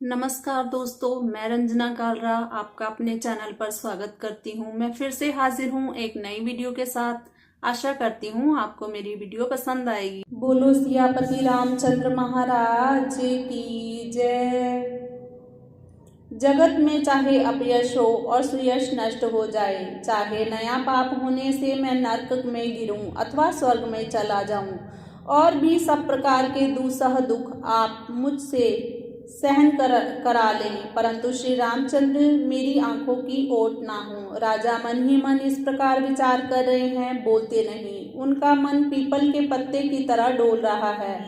नमस्कार दोस्तों, मैं रंजना कालरा आपका अपने चैनल पर स्वागत करती हूँ। मैं फिर से हाजिर हूँ एक नई वीडियो के साथ। आशा करती हूँ आपको मेरी वीडियो पसंद आएगी। बोलो सियापति रामचंद्र महाराज की जय। जगत में चाहे अपयश हो और सुयश नष्ट हो जाए, चाहे नया पाप होने से मैं नरक में गिरूं अथवा स्वर्ग में चला जाऊं, और भी सब प्रकार के दुसह दुख आप मुझसे सहन करा लें, परंतु श्री रामचंद्र मेरी आंखों की ओट ना हो। राजा मन ही मन इस प्रकार विचार कर रहे हैं, बोलते नहीं। उनका मन पीपल के पत्ते की तरह डोल रहा है।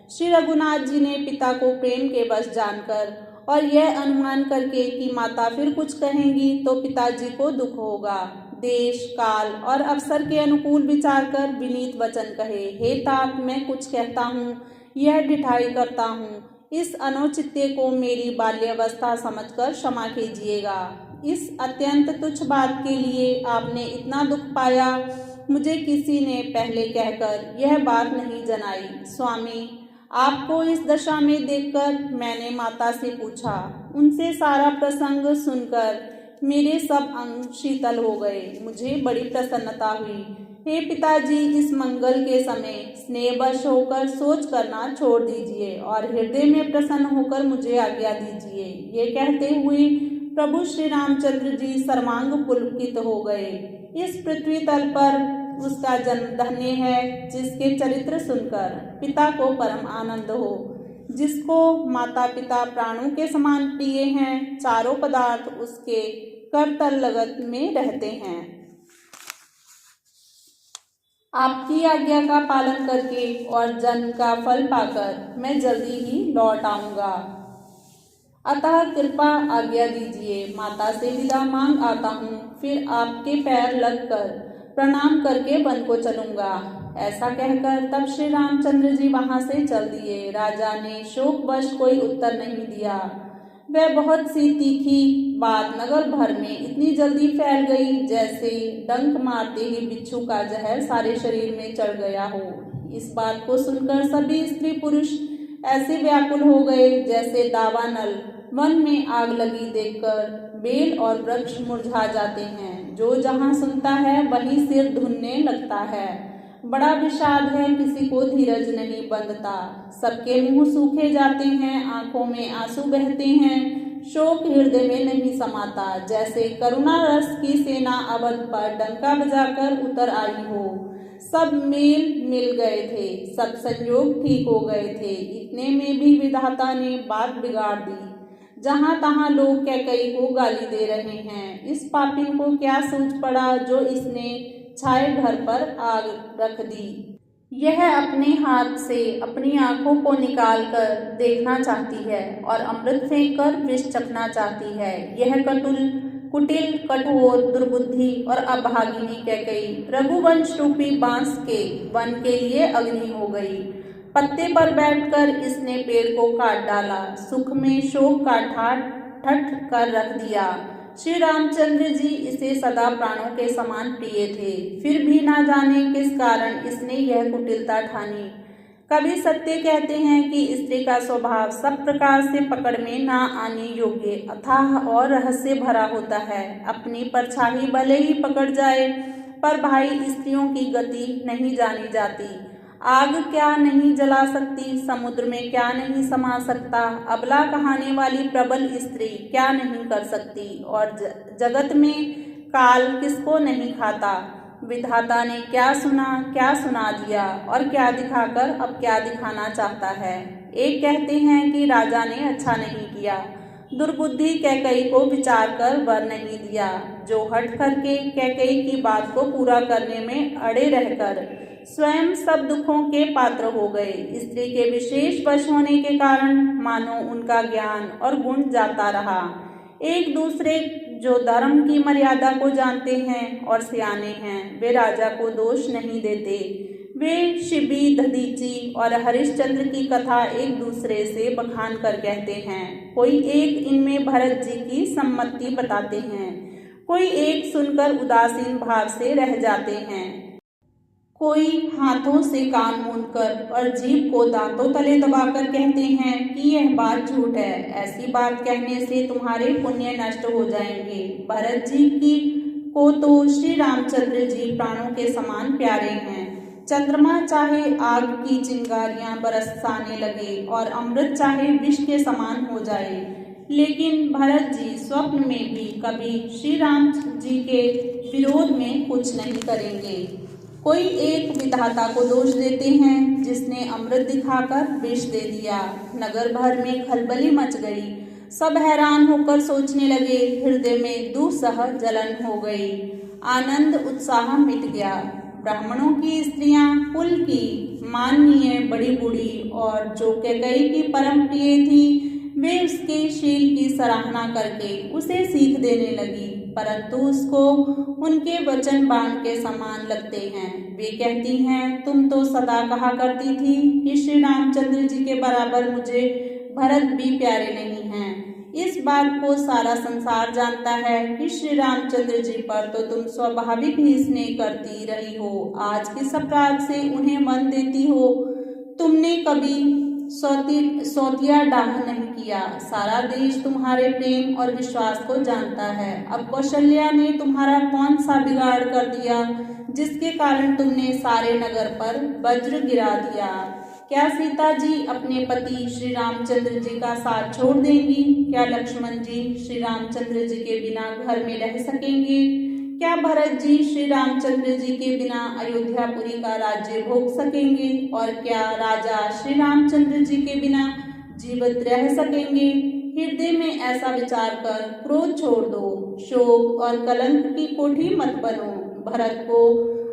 श्री रघुनाथ जी ने पिता को प्रेम के वश जानकर और यह अनुमान करके कि माता फिर कुछ कहेंगी तो पिताजी को दुख होगा, देश काल और अवसर के अनुकूल विचार कर विनीत वचन कहे, हे तात, मैं कुछ कहता हूँ, यह ढिठाई करता हूँ। इस अनौचित्य को मेरी बाल्यावस्था समझकर क्षमा कीजिएगा। इस अत्यंत तुच्छ बात के लिए आपने इतना दुख पाया, मुझे किसी ने पहले कहकर यह बात नहीं जनाई। स्वामी, आपको इस दशा में देखकर मैंने माता से पूछा। उनसे सारा प्रसंग सुनकर मेरे सब अंग शीतल हो गए। मुझे बड़ी प्रसन्नता हुई। हे पिताजी, इस मंगल के समय स्नेहवश होकर सोच करना छोड़ दीजिए और हृदय में प्रसन्न होकर मुझे आज्ञा दीजिए। ये कहते हुए प्रभु श्री रामचंद्र जी सर्वांग पुलकित हो गए। इस पृथ्वी तल पर उसका जन्म धन्य है, जिसके चरित्र सुनकर पिता को परम आनंद हो, जिसको माता पिता प्राणों के समान प्रिय हैं। चारों पदार्थ उसके करतल लगत में रहते हैं। आपकी आज्ञा का पालन करके और जन्म का फल पाकर मैं जल्दी ही लौट आऊंगा, अतः कृपा आज्ञा दीजिए। माता से विदा मांग आता हूँ, फिर आपके पैर लगकर प्रणाम करके वन को चलूंगा। ऐसा कहकर तब श्री रामचंद्र जी वहां से चल दिए। राजा ने शोकवश कोई उत्तर नहीं दिया। वह बहुत सी तीखी बात नगर भर में इतनी जल्दी फैल गई, जैसे डंक मारते ही बिच्छू का जहर सारे शरीर में चढ़ गया हो। इस बात को सुनकर सभी स्त्री पुरुष ऐसे व्याकुल हो गए, जैसे दावानल वन में आग लगी देखकर बेल और वृक्ष मुरझा जाते हैं। जो जहां सुनता है वहीं सिर धुनने लगता है। बड़ा विषाद है, किसी को धीरज नहीं बंधता। सबके मुंह सूखे जाते हैं, आंखों में आंसू बहते हैं। शोक हृदय में नहीं समाता, जैसे करुणा रस की सेना अवध पर डंका बजाकर उतर आई हो। सब मेल मिल गए थे, सब संयोग ठीक हो गए थे। इतने में भी विधाता ने बात बिगाड़ दी। जहां तहां लोग कैकई को गाली दे रहे हैं। इस पापिन को क्या सूझ पड़ा जो इसने छाए घर पर आग रख दी। यह अपने हाथ से अपनी आंखों को निकाल कर देखना चाहती है और अमृत फेंक कर विष चखना चाहती है। यह कुटिल, कठोर, दुर्बुद्धि और अभागिनी कैकई रघुवंश रूपी बांस के वन के लिए अग्नि हो गई। पत्ते पर बैठकर इसने पेड़ को काट डाला। सुख में शोक का ठठ कर रख दिया। श्री रामचंद्र जी इसे सदा प्राणों के समान प्रिय थे, फिर भी ना जाने किस कारण इसने यह कुटिलता ठानी। कभी सत्य कहते हैं कि स्त्री का स्वभाव सब प्रकार से पकड़ में ना आने योग्य अथाह और रहस्य भरा होता है। अपनी परछाई भले ही पकड़ जाए, पर भाई स्त्रियों की गति नहीं जानी जाती। आग क्या नहीं जला सकती, समुद्र में क्या नहीं समा सकता, अबला कहाने वाली प्रबल स्त्री क्या नहीं कर सकती, और जगत में काल किसको नहीं खाता। विधाता ने क्या सुना दिया और क्या दिखाकर अब क्या दिखाना चाहता है। एक कहते हैं कि राजा ने अच्छा नहीं किया, दुर्बुद्धि कैकई को विचार कर वर नहीं दिया। जो हट करके कैकई की बात को पूरा करने में अड़े रहकर स्वयं सब दुखों के पात्र हो गए। स्त्री के विशेष वश होने के कारण मानो उनका ज्ञान और गुण जाता रहा। एक दूसरे जो धर्म की मर्यादा को जानते हैं और सियाने हैं, वे राजा को दोष नहीं देते। वे शिबी, दधीची और हरिश्चंद्र की कथा एक दूसरे से बखान कर कहते हैं। कोई एक इनमें भरत जी की सम्मति बताते हैं, कोई एक सुनकर उदासीन भाव से रह जाते हैं। कोई हाथों से कान मूंदकर और जीभ को दांतों तले दबाकर कहते हैं कि यह बात झूठ है। ऐसी बात कहने से तुम्हारे पुण्य नष्ट हो जाएंगे। भरत जी की को तो श्री रामचंद्र जी प्राणों के समान प्यारे हैं। चंद्रमा चाहे आग की चिंगारियां बरसाने लगे और अमृत चाहे विष के समान हो जाए, लेकिन भरत जी स्वप्न में भी कभी श्री राम जी के विरोध में कुछ नहीं करेंगे। कोई एक विधाता को दोष देते हैं जिसने अमृत दिखाकर विष दे दिया। नगर भर में खलबली मच गई। सब हैरान होकर सोचने लगे। हृदय में दुस्सह जलन हो गई। आनंद उत्साह मिट गया। ब्राह्मणों की स्त्रियां कुल की माननीय बड़ी बूढ़ी और जो कैकेयी की परम प्रिय थी, वे उसके शील की सराहना करके उसे सीख देने लगी, परंतु उसको उनके वचन बाण के समान लगते हैं। वे कहती हैं, तुम तो सदा कहा करती थी कि श्री रामचंद्र जी के बराबर मुझे भरत भी प्यारे नहीं हैं। इस बात को सारा संसार जानता है कि श्री रामचंद्र जी पर तो तुम स्वाभाविक ही स्नेह करती रही हो। आज किस अपराध से उन्हें मन देती हो? तुमने कभी सौतिया डाह नहीं किया। सारा देश तुम्हारे प्रेम और विश्वास को जानता है। अब कौशल्या ने तुम्हारा कौन सा बिगाड़ कर दिया जिसके कारण तुमने सारे नगर पर वज्र गिरा दिया? क्या सीता जी अपने पति श्री रामचंद्र जी का साथ छोड़ देंगी? क्या लक्ष्मण जी श्री रामचंद्र जी के बिना घर में रह सकेंगे? क्या भरत जी श्री रामचंद्र जी के बिना अयोध्यापुरी का राज्य भोग सकेंगे? और क्या राजा श्री रामचंद्र जी के बिना जीवित रह सकेंगे? हृदय में ऐसा विचार कर क्रोध छोड़ दो। शोक और कलंक की कोठी मत बनो। भरत को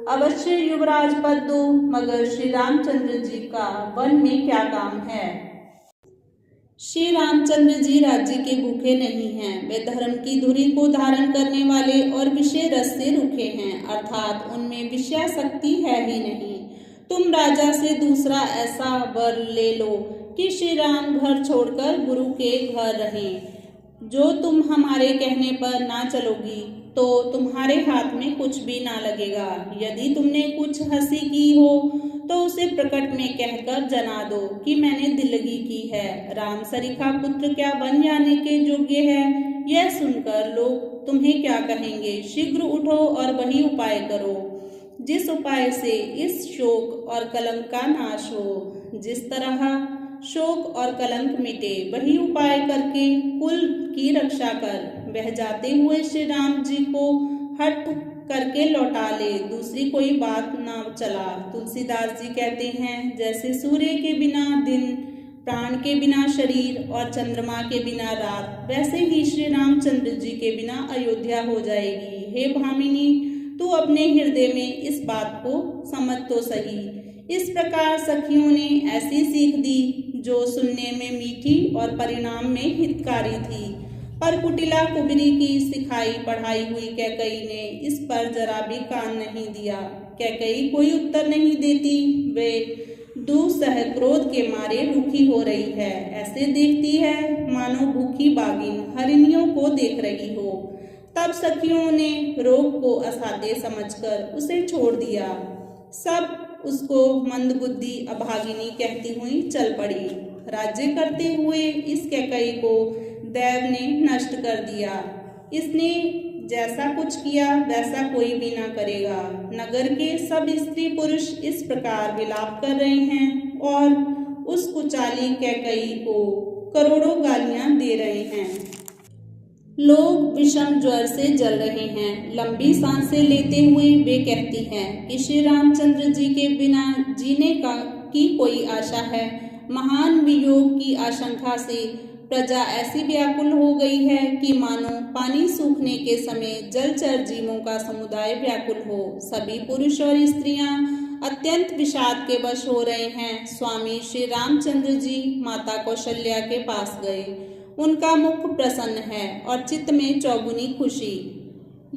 अवश्य युवराज पद दो, मगर श्री रामचंद्र जी का वन में क्या काम है? श्री रामचंद्र जी राज्य के भूखे नहीं हैं। वे धर्म की धुरी को धारण करने वाले और विषय रस से रुखे हैं, अर्थात उनमें विषयासक्ति है ही नहीं। तुम राजा से दूसरा ऐसा वर ले लो कि श्री राम घर छोड़कर गुरु के घर रहें। जो तुम हमारे कहने पर ना चलोगी तो तुम्हारे हाथ में कुछ भी ना लगेगा। यदि तुमने कुछ हंसी की हो तो उसे प्रकट में कहकर जना दो कि मैंने दिलगी की है। राम सरीखा पुत्र क्या बन जाने के योग्य है? यह सुनकर लोग तुम्हें क्या कहेंगे? शीघ्र उठो और वही उपाय करो जिस उपाय से इस शोक और कलंक का नाश हो। जिस तरह शोक और कलंक मिटे, वही उपाय करके कुल की रक्षा कर बह जाते हुए श्री राम जी को हट करके लौटा ले। दूसरी कोई बात ना चला। तुलसीदास जी कहते हैं, जैसे सूर्य के बिना दिन, प्राण के बिना शरीर और चंद्रमा के बिना रात, वैसे ही श्री रामचंद्र जी के बिना अयोध्या हो जाएगी। हे भामिनी, तू अपने हृदय में इस बात को समझ तो सही। इस प्रकार सखियों ने ऐसी सीख दी जो सुनने में मीठी और परिणाम में हितकारी थी, पर कुटिला कुबरी की सिखाई पढ़ाई हुई कैकेयी ने इस पर जरा भी कान नहीं दिया। कैकेयी कोई उत्तर नहीं देती। वे दुस्सह क्रोध के मारे रूखी हो रही है। ऐसे देखती है मानो भूखी बागिन हरिणियों को देख रही हो। तब सखियों ने रोग को असाध्य समझकर उसे छोड़ दिया। सब उसको मंदबुद्धि अभागिनी कहती हुई चल पड़ी। राज्य करते हुए इस कैकेयी को देव ने नष्ट कर दिया। इसने जैसा कुछ किया वैसा कोई भी ना करेगा। नगर के सब स्त्री पुरुष इस प्रकार विलाप कर रहे हैं और उस कुचाली कैकेयी को करोड़ों गालियां दे रहे हैं। लोग विषम ज्वर से जल रहे हैं। लंबी सांसें लेते हुए वे कहती हैं कि श्री रामचंद्र जी के बिना जीने की कोई आशा है। महान वियोग की आशंका से प्रजा ऐसी व्याकुल हो गई है कि मानो पानी सूखने के समय जलचर जीवों का समुदाय व्याकुल हो। सभी पुरुष और स्त्रियां अत्यंत विषाद के वश हो रहे हैं। स्वामी श्री रामचंद्र जी माता कौशल्या के पास गए। उनका मुख प्रसन्न है और चित्त में चौगुनी खुशी।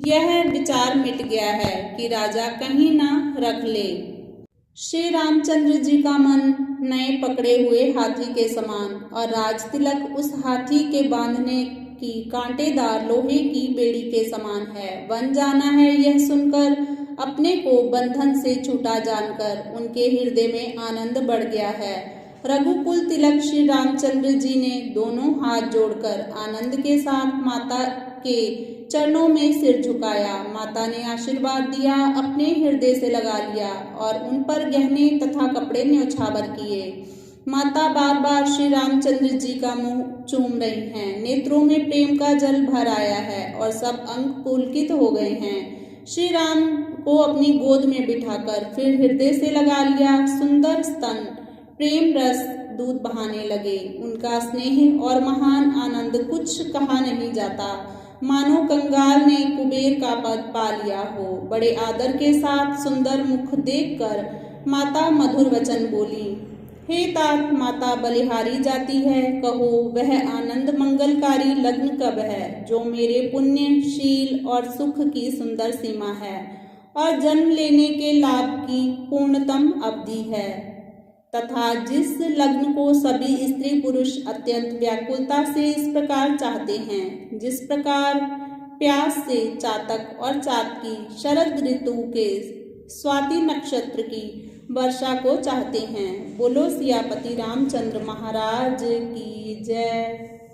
यह विचार मिट गया है कि राजा कहीं ना रख ले। श्री रामचंद्र जी का मन नए पकड़े हुए हाथी के समान और राज तिलक उस हाथी के बांधने की कांटेदार लोहे की बेड़ी के समान है। वन जाना है, यह सुनकर अपने को बंधन से छूटा जानकर उनके हृदय में आनंद बढ़ गया है। रघुकुल तिलक श्री रामचंद्र जी ने दोनों हाथ जोड़कर आनंद के साथ माता के चरणों में सिर झुकाया। माता ने आशीर्वाद दिया, अपने हृदय से लगा लिया और उन पर गहने तथा कपड़े न्यौछावर किए। माता बार बार श्री रामचंद्र जी का मुंह चूम रही हैं। नेत्रों में प्रेम का जल भर आया है और सब अंग पुलकित हो गए हैं। श्री राम को अपनी गोद में बिठाकर फिर हृदय से लगा लिया। सुंदर स्तन प्रेम रस दूध बहाने लगे। उनका स्नेह और महान आनंद कुछ कहा नहीं जाता। मानो कंगाल ने कुबेर का पद पा लिया हो। बड़े आदर के साथ सुंदर मुख देखकर माता मधुर वचन बोली, हे तात, माता बलिहारी जाती है, कहो वह आनंद मंगलकारी लग्न कब है जो मेरे पुण्य शील और सुख की सुंदर सीमा है और जन्म लेने के लाभ की पूर्णतम अवधि है, तथा जिस लग्न को सभी स्त्री पुरुष अत्यंत व्याकुलता से इस प्रकार चाहते हैं जिस प्रकार प्यास से चातक और चातकी शरद ऋतु के स्वाति नक्षत्र की वर्षा को चाहते हैं। बोलो सियापति रामचंद्र महाराज की जय।